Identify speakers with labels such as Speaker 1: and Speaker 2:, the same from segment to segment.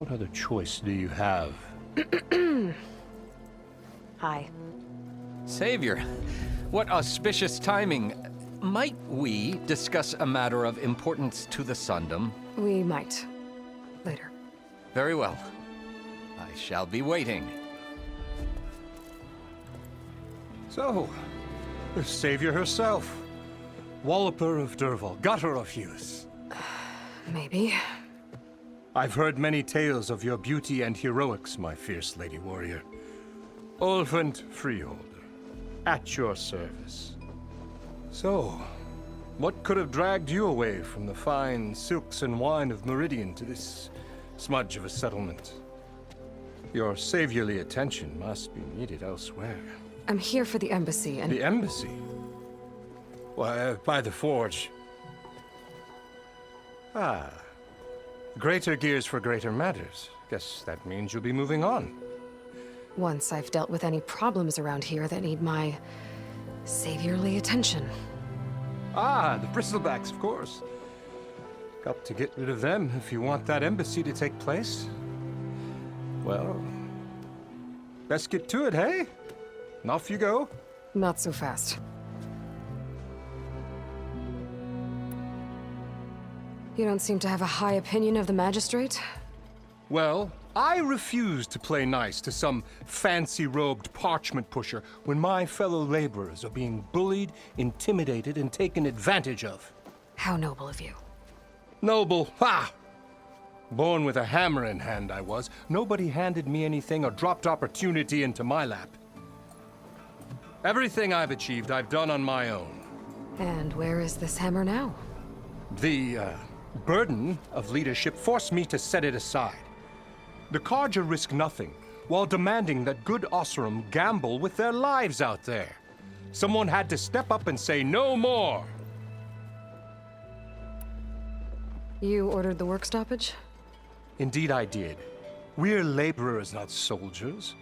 Speaker 1: What other choice do you have?
Speaker 2: Hi.
Speaker 3: Savior, what auspicious timing. Might we discuss a matter of importance to the Sundom?
Speaker 2: We might. Later.
Speaker 3: Very well. I shall be waiting.
Speaker 1: So, the Savior herself. Walloper of Derval, Gutter of youth.
Speaker 2: Maybe.
Speaker 1: I've heard many tales of your beauty and heroics, my fierce lady warrior. Ulvund Freeholder, at your service. So, what could have dragged you away from the fine silks and wine of Meridian to this smudge of a settlement? Your saviorly attention must be needed elsewhere.
Speaker 2: I'm here for the embassy and...
Speaker 1: The embassy? Why, by the forge. Ah. Greater gears for greater matters. Guess that means you'll be moving on.
Speaker 2: Once I've dealt with any problems around here that need my... saviorly attention.
Speaker 1: Ah, the Bristlebacks, of course. Got to get rid of them if you want that embassy to take place. Well, let's get to it, hey? And off you go.
Speaker 2: Not so fast. You don't seem to have a high opinion of the Magistrate?
Speaker 1: Well, I refuse to play nice to some fancy-robed parchment pusher when my fellow laborers are being bullied, intimidated, and taken advantage of.
Speaker 2: How noble of you.
Speaker 1: Noble, ha! Born with a hammer in hand, I was. Nobody handed me anything or dropped opportunity into my lap. Everything I've achieved, I've done on my own.
Speaker 2: And where is this hammer now?
Speaker 1: The, burden of leadership forced me to set it aside. The Carja risk nothing, while demanding that good Oseram gamble with their lives out there. Someone had to step up and say no more.
Speaker 2: You ordered the work stoppage?
Speaker 1: Indeed I did. We're laborers, not soldiers.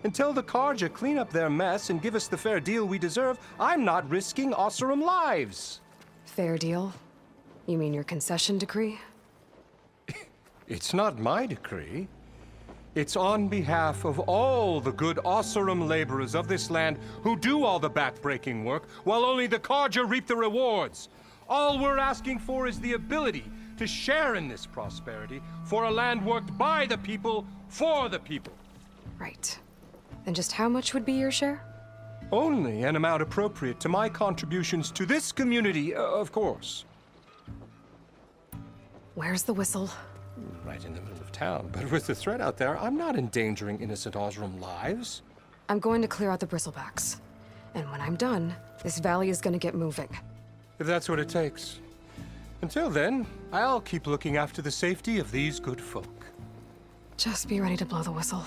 Speaker 1: Until the Carja clean up their mess and give us the fair deal we deserve, I'm not risking Oseram lives.
Speaker 2: Fair deal? You mean your concession decree?
Speaker 1: It's not my decree. It's on behalf of all the good Oseram laborers of this land who do all the backbreaking work, while only the Carja reap the rewards. All we're asking for is the ability to share in this prosperity for a land worked by the people, for the people.
Speaker 2: Right. And just how much would be your share?
Speaker 1: Only an amount appropriate to my contributions to this community, of course.
Speaker 2: Where's the whistle?
Speaker 1: Right in the middle of town. But with the threat out there, I'm not endangering innocent Oseram lives.
Speaker 2: I'm going to clear out the Bristlebacks. And when I'm done, this valley is going to get moving.
Speaker 1: If that's what it takes. Until then, I'll keep looking after the safety of these good folk.
Speaker 2: Just be ready to blow the whistle.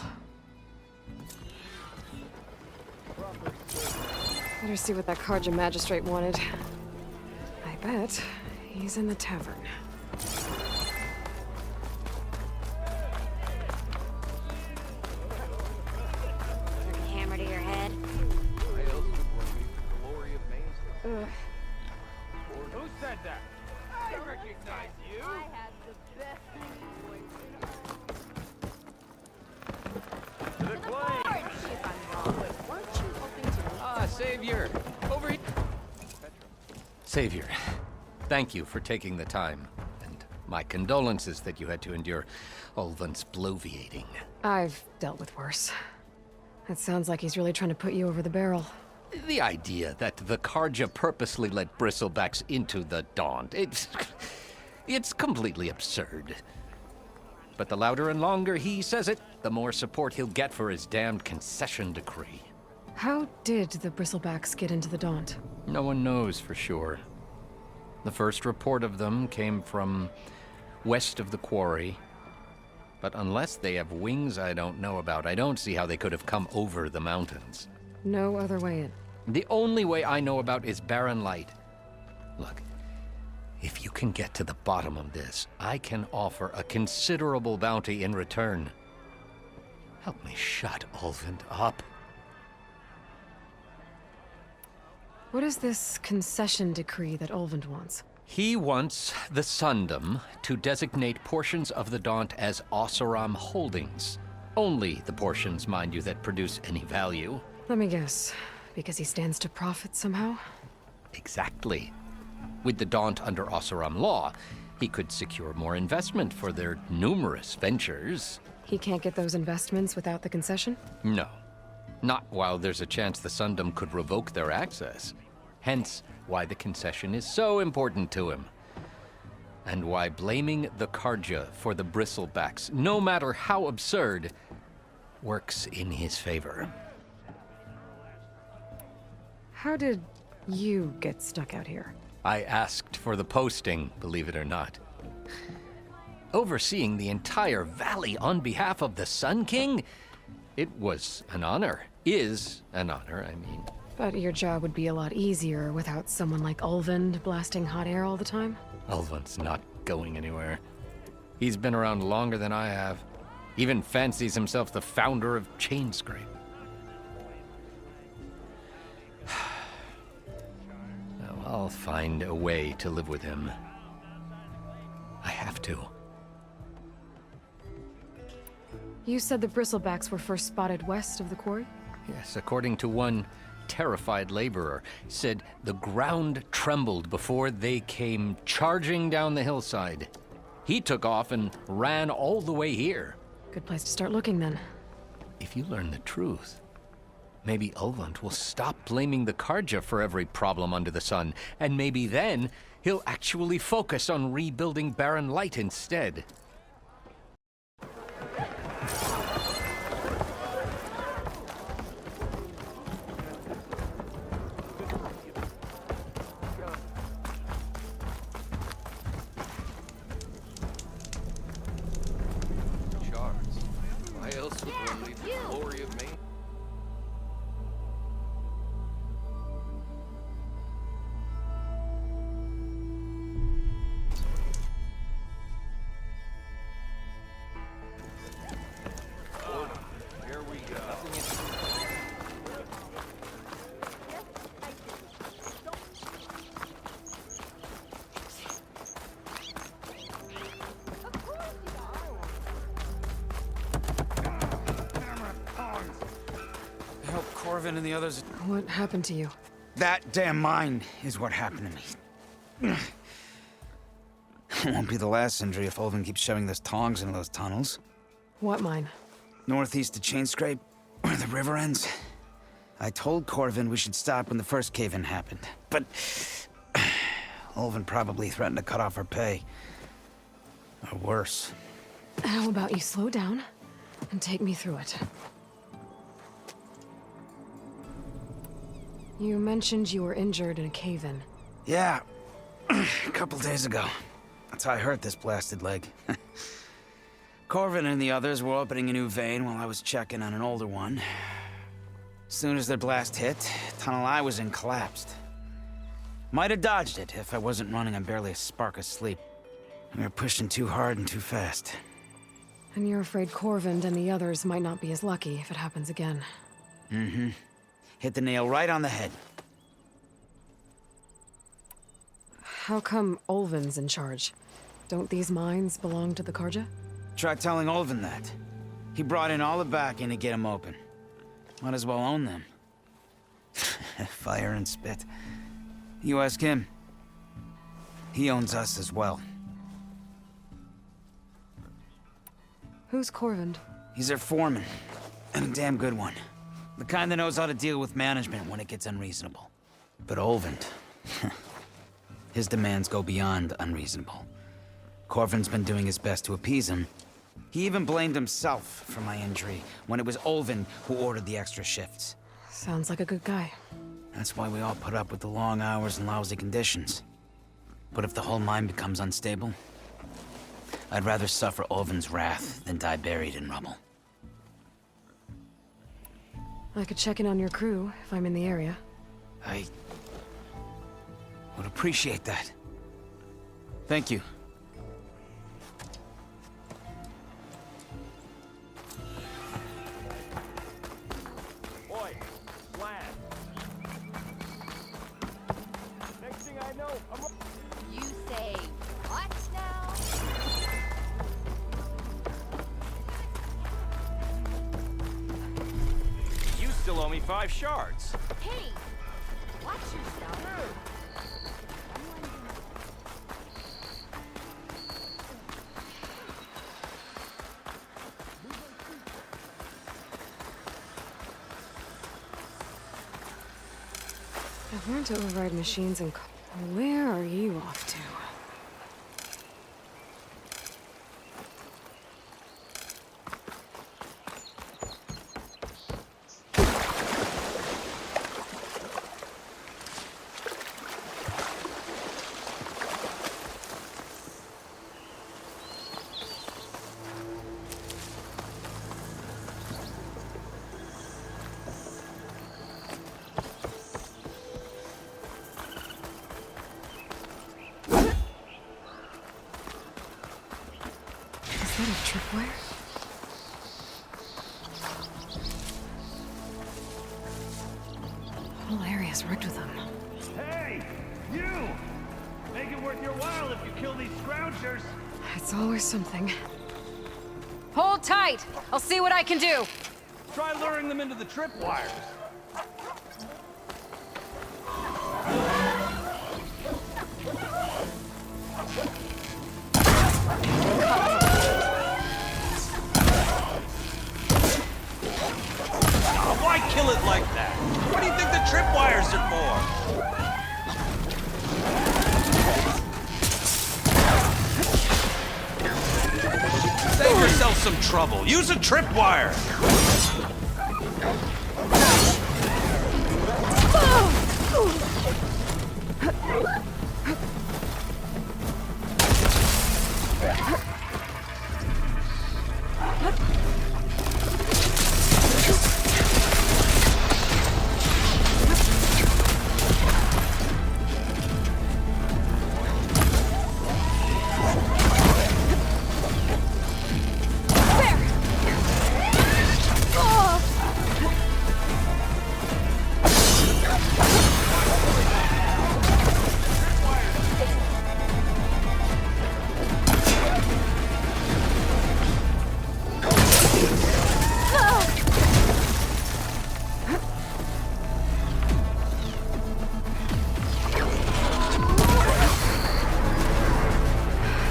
Speaker 2: Better see what that Carja magistrate wanted. I bet he's in the tavern.
Speaker 4: Hammer to your head.
Speaker 5: Who said that? I recognize you. I had the best to the claim.
Speaker 4: If I'm wrong, but weren't you hoping to meet
Speaker 3: Ah, Savior! Over here! Savior, thank you for taking the time. And my condolences that you had to endure Ulvund's bloviating.
Speaker 2: I've dealt with worse. It sounds like he's really trying to put you over the barrel.
Speaker 3: The idea that the Carja purposely let Bristlebacks into the Daunt, it's completely absurd. But the louder and longer he says it, the more support he'll get for his damned concession decree.
Speaker 2: How did the Bristlebacks get into the Daunt?
Speaker 3: No one knows for sure. The first report of them came from west of the quarry. But unless they have wings I don't know about, I don't see how they could have come over the mountains.
Speaker 2: No other way in.
Speaker 3: The only way I know about is Barren Light. Look, if you can get to the bottom of this, I can offer a considerable bounty in return. Help me shut Ulvund up.
Speaker 2: What is this concession decree that Ulvund wants?
Speaker 3: He wants the Sundom to designate portions of the Daunt as Oseram holdings. Only the portions, mind you, that produce any value.
Speaker 2: Let me guess. Because he stands to profit somehow?
Speaker 3: Exactly. With the Daunt under Oseram law, he could secure more investment for their numerous ventures.
Speaker 2: He can't get those investments without the concession?
Speaker 3: No. Not while there's a chance the Sundom could revoke their access. Hence, why the concession is so important to him. And why blaming the Karja for the Bristlebacks, no matter how absurd, works in his favor.
Speaker 2: How did you get stuck out here?
Speaker 3: I asked for the posting, believe it or not. Overseeing the entire valley on behalf of the Sun King? It was an honor. Is an honor, I mean.
Speaker 2: But your job would be a lot easier without someone like Ulvund blasting hot air all the time?
Speaker 3: Ulvund's not going anywhere. He's been around longer than I have. Even fancies himself the founder of Chainscrape. Now, I'll find a way to live with him. I have to.
Speaker 2: You said the Bristlebacks were first spotted west of the quarry?
Speaker 3: Yes, according to one terrified laborer, said the ground trembled before they came charging down the hillside. He took off and ran all the way here.
Speaker 2: Good place to start looking then.
Speaker 3: If you learn the truth, maybe Ulvund will stop blaming the Karja for every problem under the sun, and maybe then he'll actually focus on rebuilding Barren Light instead.
Speaker 6: Why else would one leave the glory of me? Oh, here we go.
Speaker 7: Help Corvin and the others.
Speaker 2: What happened to you?
Speaker 7: That damn mine is what happened to me. It won't be the last injury if Ulvund keeps shoving those tongs into those tunnels.
Speaker 2: What mine?
Speaker 7: Northeast of Chainscrape, where the river ends. I told Corvin we should stop when the first cave-in happened, but Ulvund probably threatened to cut off our pay. Or worse.
Speaker 2: How about you slow down and take me through it? You mentioned you were injured in a cave-in.
Speaker 7: Yeah, a couple days ago. That's how I hurt this blasted leg. Corvin and the others were opening a new vein while I was checking on an older one. As soon as their blast hit, the tunnel I was in collapsed. Might have dodged it if I wasn't running on barely a spark of sleep. We were pushing too hard and too fast.
Speaker 2: And you're afraid Corvin and the others might not be as lucky if it happens again.
Speaker 7: Mm-hmm. Hit the nail right on the head.
Speaker 2: How come Ulvund's in charge? Don't these mines belong to the Karja?
Speaker 7: Try telling Ulvund that. He brought in all the backing to get them open. Might as well own them. Fire and spit. You ask him. He owns us as well.
Speaker 2: Who's Corvin?
Speaker 7: He's their foreman, and a damn good one. The kind that knows how to deal with management when it gets unreasonable. But Ulvund, his demands go beyond unreasonable. Corvin's been doing his best to appease him. He even blamed himself for my injury when it was Ulvund who ordered the extra shifts.
Speaker 2: Sounds like a good guy.
Speaker 7: That's why we all put up with the long hours and lousy conditions. But if the whole mine becomes unstable, I'd rather suffer Ulvund's wrath than die buried in rubble.
Speaker 2: I could check in on your crew if I'm in the area.
Speaker 7: I would appreciate that. Thank you.
Speaker 5: Oi, lad. Next thing I know, I'm...
Speaker 4: You
Speaker 5: owe me 5 shards.
Speaker 4: Hey! Watch yourself.
Speaker 2: I've learned to override machines and... Where are you off to? Is that a tripwire? The whole area's rigged with them.
Speaker 5: Hey! You! Make it worth your while if you kill these scroungers.
Speaker 2: It's always something. Hold tight! I'll see what I can do!
Speaker 5: Try luring them into the tripwires. Why kill it like that? What do you think the tripwires are for? Save yourself some trouble. Use a tripwire.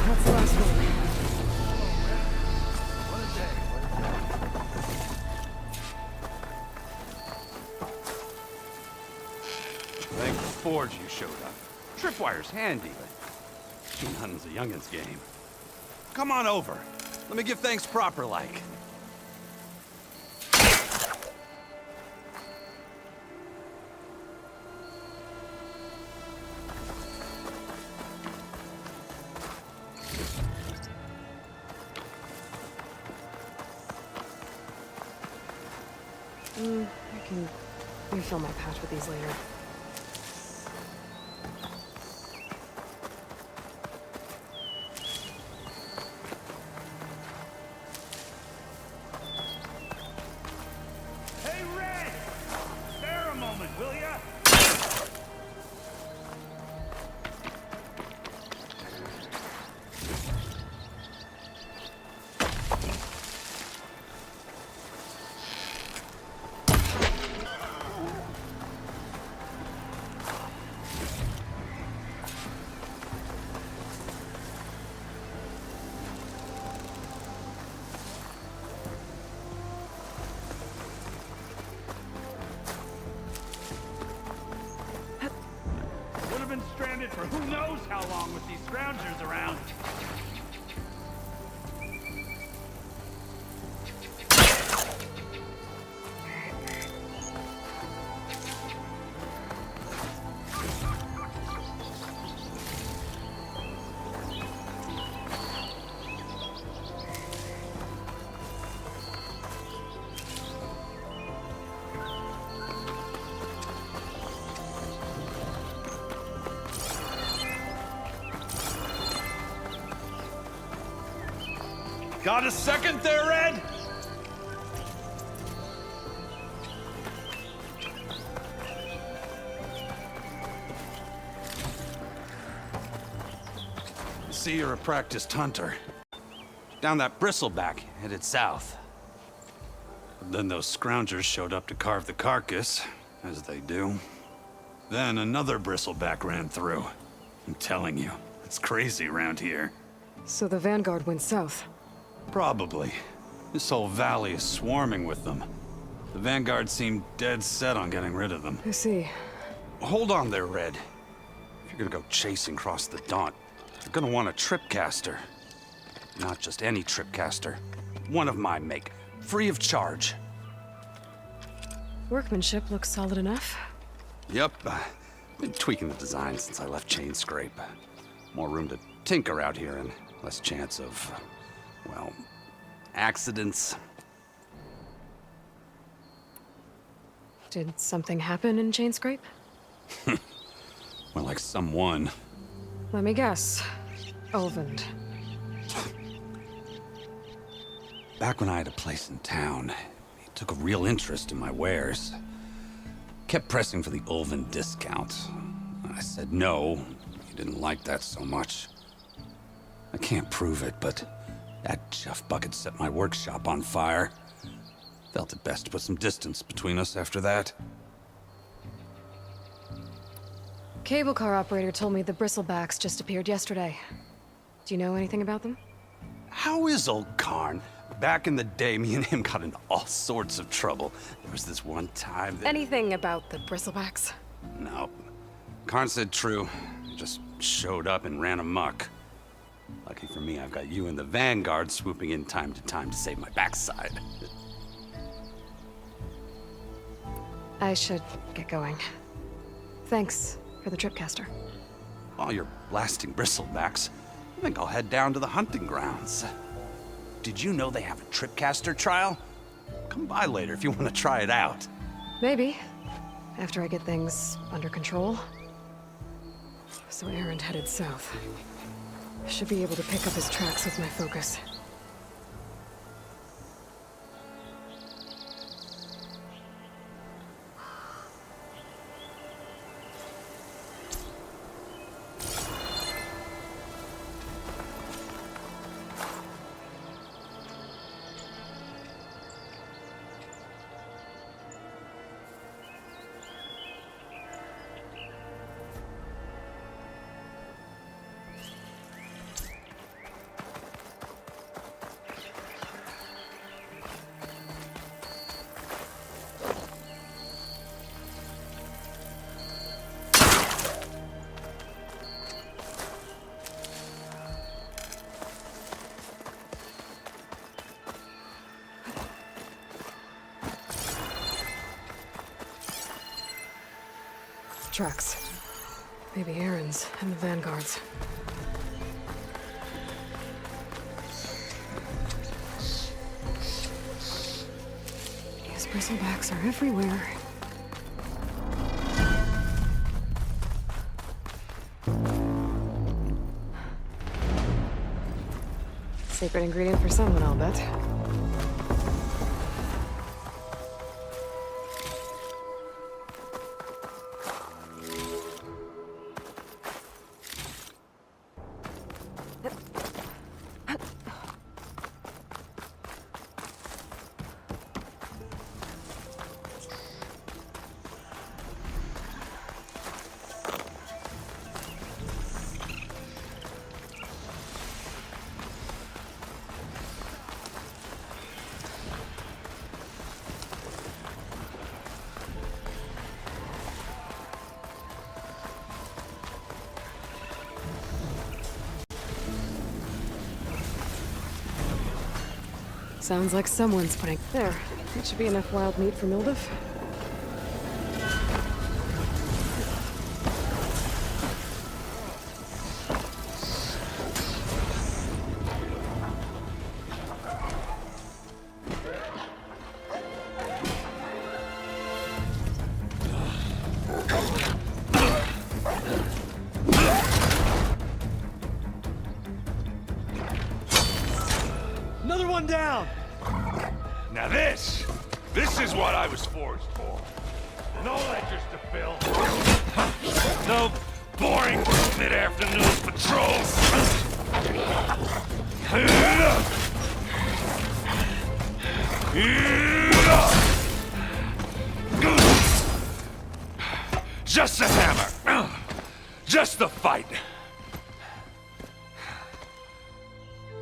Speaker 2: That's the last one.
Speaker 5: Thank the Forge you showed up. Tripwire's handy, but machine hunting's a youngin's game. Come on over. Let me give thanks proper like.
Speaker 2: I can refill my patch with these later.
Speaker 5: Hey, Red! Spare a moment, will ya? Would have been stranded for who knows how long with these scroungers around. Got a second there, Red? I see you're a practiced hunter. Down that bristleback, headed south. Then those scroungers showed up to carve the carcass, as they do. Then another bristleback ran through. I'm telling you, it's crazy around here.
Speaker 2: So the Vanguard went south.
Speaker 5: Probably. This whole valley is swarming with them. The Vanguard seemed dead set on getting rid of them.
Speaker 2: I see.
Speaker 5: Hold on there, Red. If you're gonna go chasing across the Daunt, you're gonna want a tripcaster. Not just any tripcaster. One of my make, free of charge.
Speaker 2: Workmanship looks solid enough.
Speaker 5: Yep, been tweaking the design since I left Chain Scrape. More room to tinker out here and less chance of, well, accidents.
Speaker 2: Did something happen in Chain Scrape?
Speaker 5: Well, like someone.
Speaker 2: Let me guess. Ulvund.
Speaker 5: Back when I had a place in town, he took a real interest in my wares. Kept pressing for the Ulvund discount. I said no. He didn't like that so much. I can't prove it, but that Jeff Bucket set my workshop on fire. Felt it best to put some distance between us after that.
Speaker 2: Cable car operator told me the bristlebacks just appeared yesterday. Do you know anything about them?
Speaker 5: How is old Karn? Back in the day, me and him got into all sorts of trouble. There was this one time that...
Speaker 2: Anything about the bristlebacks?
Speaker 5: No. Karn said true. Just showed up and ran amok. Lucky for me, I've got you and the Vanguard swooping in time to save my backside.
Speaker 2: I should get going. Thanks for the tripcaster.
Speaker 5: While you're blasting bristlebacks, I think I'll head down to the hunting grounds. Did you know they have a tripcaster trial? Come by later if you want to try it out.
Speaker 2: Maybe. After I get things under control. So Erend headed south. I should be able to pick up his tracks with my focus. Tracks. Maybe Erend's and the Vanguard's. These bristlebacks are everywhere. Secret ingredient for someone, I'll bet. Sounds like someone's putting... There. That should be enough wild meat for Mildif.
Speaker 8: Another one down!
Speaker 1: Now this is what I was forged for. No ledgers to fill. No boring mid-afternoon patrols. Just the hammer. Just the fight.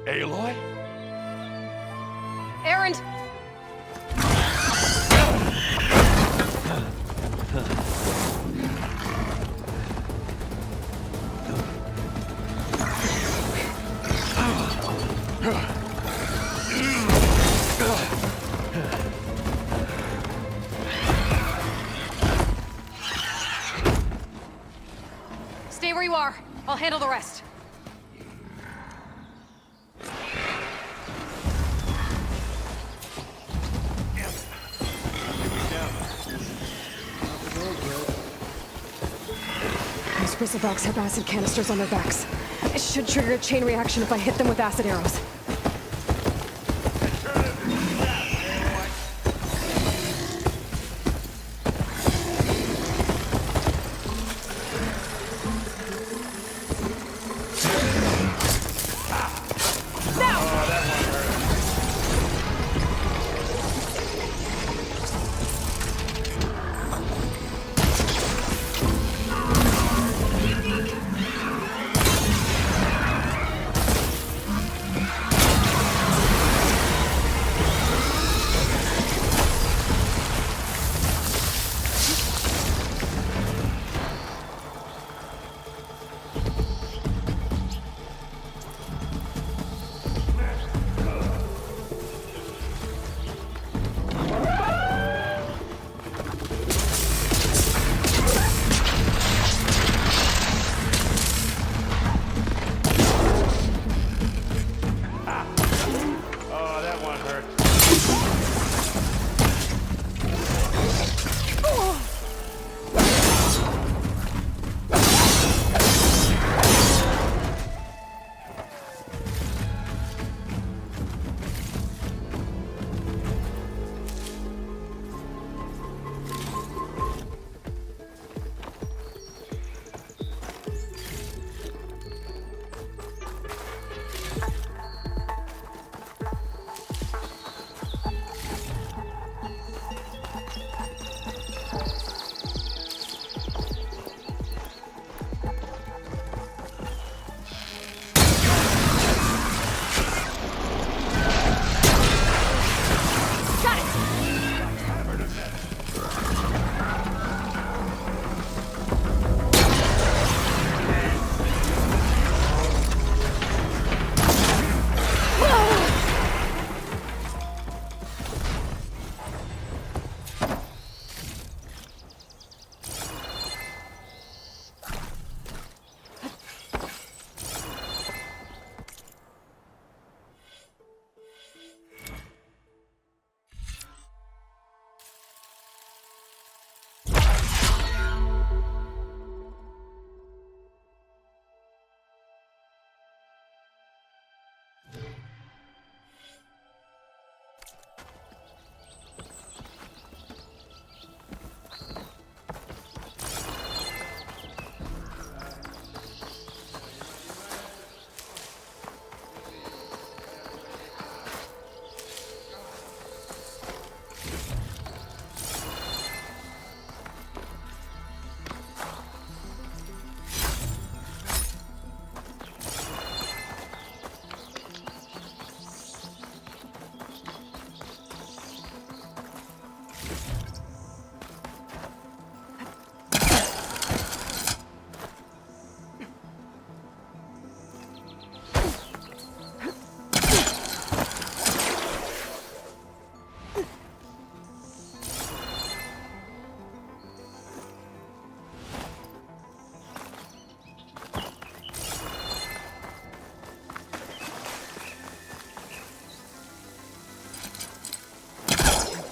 Speaker 1: Aloy?
Speaker 2: Erend! Stay where you are. I'll handle the rest. Those bristlebacks have acid canisters on their backs. It should trigger a chain reaction if I hit them with acid arrows.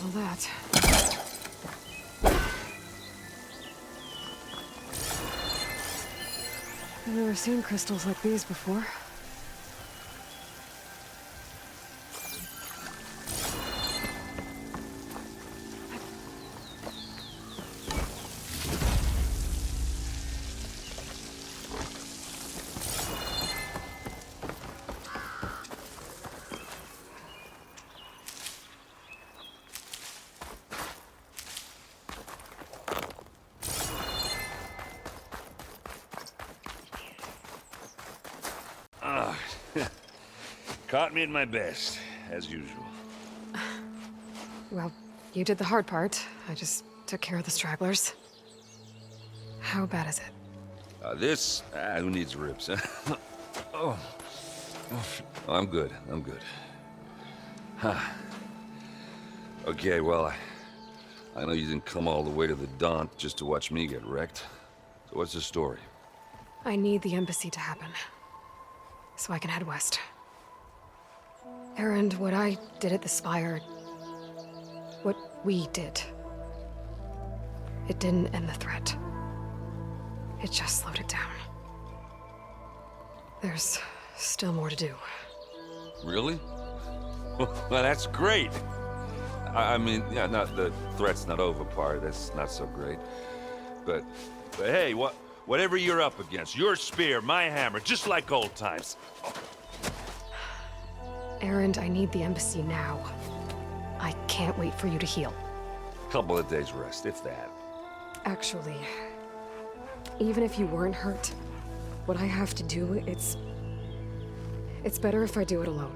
Speaker 2: All that. I've never seen crystals like these before.
Speaker 9: Caught me at my best, as usual.
Speaker 2: Well, you did the hard part. I just took care of the stragglers. How bad is it?
Speaker 9: Who needs ribs, huh? Oh, I'm good, I'm good. Huh. Okay, well, I know you didn't come all the way to the Daunt just to watch me get wrecked. So what's the story?
Speaker 2: I need the embassy to happen, so I can head west. Erend, what I did at the Spire, what we did, it didn't end the threat. It just slowed it down. There's still more to do.
Speaker 9: Really? Well, that's great. I mean, yeah, not the threat's not over part. That's not so great. But hey, whatever you're up against, your spear, my hammer, just like old times.
Speaker 2: Erend, I need the embassy now. I can't wait for you to heal.
Speaker 9: Couple of days rest, if that.
Speaker 2: Actually, even if you weren't hurt, what I have to do, it's better if I do it alone.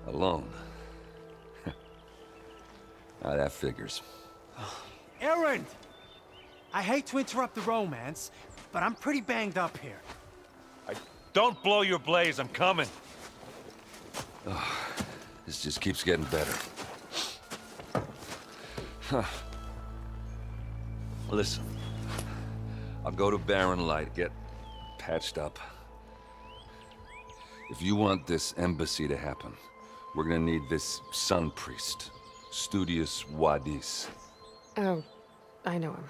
Speaker 9: Alone. Now that figures.
Speaker 8: Erend! I hate to interrupt the romance, but I'm pretty banged up here.
Speaker 9: Don't blow your blaze, I'm coming. This just keeps getting better. Huh. Listen, I'll go to Barren Light, get patched up. If you want this embassy to happen, we're gonna need this sun priest, Studius Wadis.
Speaker 2: Oh, I know him.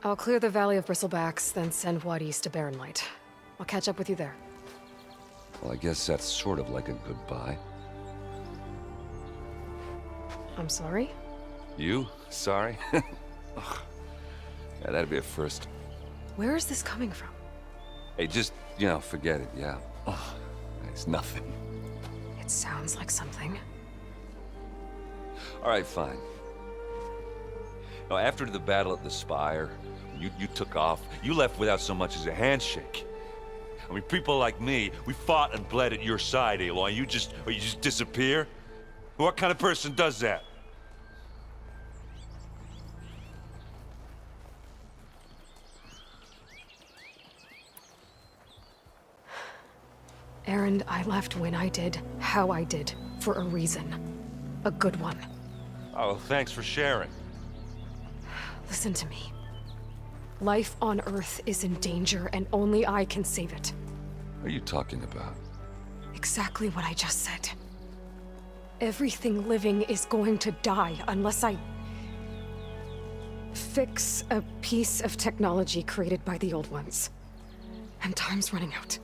Speaker 2: I'll clear the Valley of Bristlebacks, then send Wadis to Barren Light. I'll catch up with you there.
Speaker 9: Well, I guess that's sort of like a goodbye.
Speaker 2: I'm sorry?
Speaker 9: You? Sorry? Ugh. Yeah, that'd be a first.
Speaker 2: Where is this coming from?
Speaker 9: Hey, just, forget it, yeah. Oh, it's nothing.
Speaker 2: It sounds like something.
Speaker 9: All right, fine. Now, after the battle at the Spire, you took off. You left without so much as a handshake. I mean, people like me, we fought and bled at your side, Aloy. You just disappear? What kind of person does that?
Speaker 2: Erend, I left when I did, how I did, for a reason. A good one.
Speaker 9: Oh, thanks for sharing.
Speaker 2: Listen to me. Life on Earth is in danger, and only I can save it.
Speaker 9: What are you talking about?
Speaker 2: Exactly what I just said. Everything living is going to die unless I fix a piece of technology created by the old ones. And time's running out.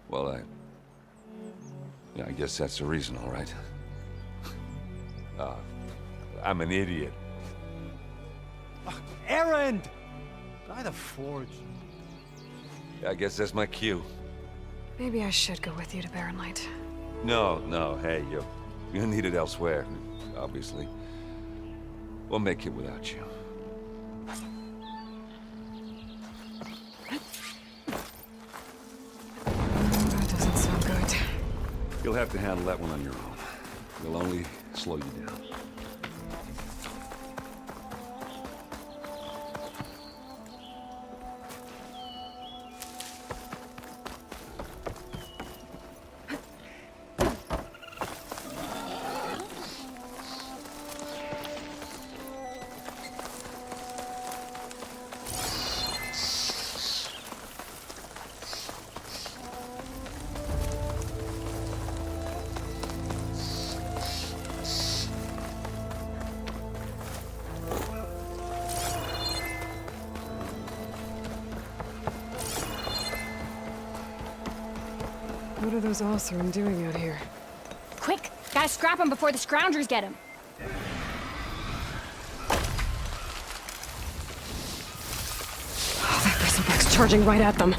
Speaker 9: Well, I guess that's the reason, all right. I'm an idiot.
Speaker 8: Erend! By the Forge.
Speaker 9: I guess that's my cue.
Speaker 2: Maybe I should go with you to Barren Light.
Speaker 9: No, hey, you're needed elsewhere, obviously. We'll make it without you.
Speaker 2: That doesn't sound good.
Speaker 9: You'll have to handle that one on your own. It'll only slow you down.
Speaker 2: What are those Oseram doing out here?
Speaker 4: Quick! Gotta scrap him before the Scroungers get him.
Speaker 2: Oh, that bristleback's charging right at them.